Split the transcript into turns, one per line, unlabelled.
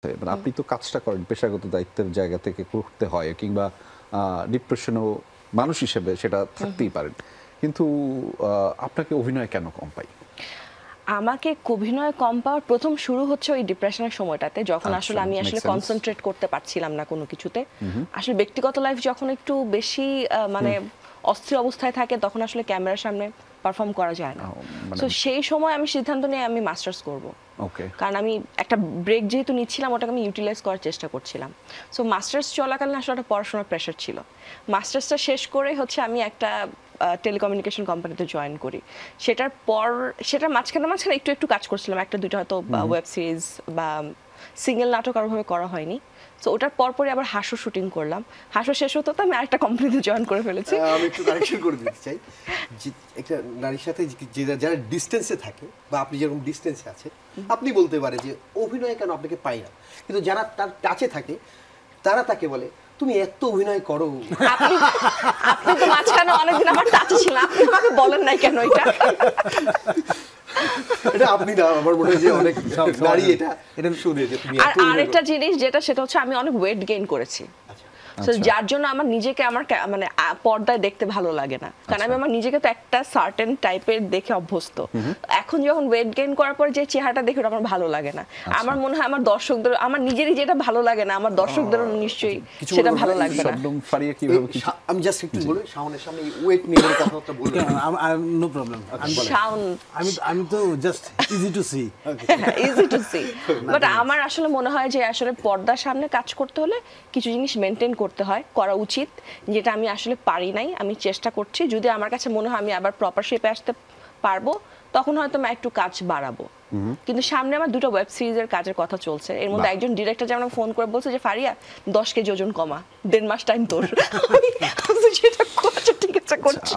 মানে আপনি তো কাজটা করেন পেশাগত দায়িত্বের জায়গা থেকে করতে হয় কিংবা ডিপ্রেশনও মানুষ হিসেবে সেটা থাকতেই পারেন, কিন্তু আপনাকে অভিনয় কেন কম পাই?
আমাকে অভিনয় কম পাওয়ার প্রথম শুরু হচ্ছে ওই ডিপ্রেশনের সময়টাতে, যখন আসলে আমি আসলে কনসেন্ট্রেট করতে পারছিলাম না কোনো কিছুতে। আসলে ব্যক্তিগত লাইফ যখন একটু বেশি মানে অস্থির অবস্থায় থাকে, তখন আসলে ক্যামেরার সামনে পারফর্ম করা যায় না। তো সেই সময় আমি সিদ্ধান্ত নিয়ে আমি মাস্টার্স করব, কারণ আমি একটা ব্রেক যেহেতু নিচ্ছিলাম ওটাকে আমি ইউটিলাইজ করার চেষ্টা করছিলাম। সো মাস্টার্স চলাকালীন আসলে একটা পড়াশোনার প্রেশার ছিল। মাস্টার্সটা শেষ করে হচ্ছে আমি একটা টেলিকমিউনিকেশন কোম্পানিতে জয়েন করি। সেটার মাঝখানে একটু একটু কাজ করছিলাম, একটা দুইটা হয়তো ওয়েব সিরিজ বা সিঙ্গেল নাটক আরোভাবে করা হয়নি। সো ওটার পরপরই আবার হাসো শুটিং করলাম। হাসো শেষ হতো তো আমি আরেকটা কোম্পানিতে জয়েন করে ফেলেছি।
আমি একটু কারেকশন করে দিতে চাই, যে একটা নারীর সাথে যারা ডিস্টেন্সে থাকে বা আপনি যেরকম ডিস্টেন্সে আছে, আপনি বলতে পারে যে অভিনয় কেন আপনাকে পাই না, কিন্তু যারা তার কাছে থাকে তারা তাকে বলে তুমি এত অভিনয় করো।
আপনি তো মাঝখানে অনেকদিন আমার টাচে ছিলেন, আপনি আমাকে বলেন নাই কেন এটা?
এটা আপনি না, আমার মনে হয় যে অনেক নারী এটা শুনে যে তুমি এত।
আর আরেকটা জিনিস সেটা হচ্ছে আমি অনেক ওয়েট গেইন করেছি। যার জন্য আমার নিজেকে মানে পর্দায় দেখতে ভালো লাগে না, কারণ আমি আমার নিজেকে তো একটা সার্টেন টাইপের দেখে অভ্যস্ত। এখন যখন ওয়েট গেইন করার পর যে চেহারাটা দেখে ওটা আমার ভালো লাগে না। আমার মনে হয় আমার দর্শকদের, আমার নিজেরই যেটা ভালো লাগে না, আমার দর্শকদেরও নিশ্চয়ই সেটা ভালো লাগবে না।
আমি জাস্ট একটু বলি, শাওনের সামনে ওয়েট নিয়ে কথাটা বলি।
No problem.
শাওন,
আমি তো just easy to see.
Easy to see. But আমার আসলে মনে হয় যে আসলে পর্দার সামনে কাজ করতে হলে কিছু জিনিস মেনটেন করা উচিত, যেটা আমি আসলে পারি নাই। আমি চেষ্টা করছি, যদি আমার কাছে মনে হয় আমি আবার প্রপার শেপে আসতে পারবো তখন হয়তো আমি একটু কাজ বাড়াবো। কিন্তু সামনে আমার দুটো ওয়েব সিরিজের কাজের কথা চলছে, এর মধ্যে একজন ডিরেক্টর যেমন ফোন করে বলছে যে ফারিয়া 10 কেজি ওজন কমা, 1.5 মাস টাইম তোর। ঠিক আছে করছি।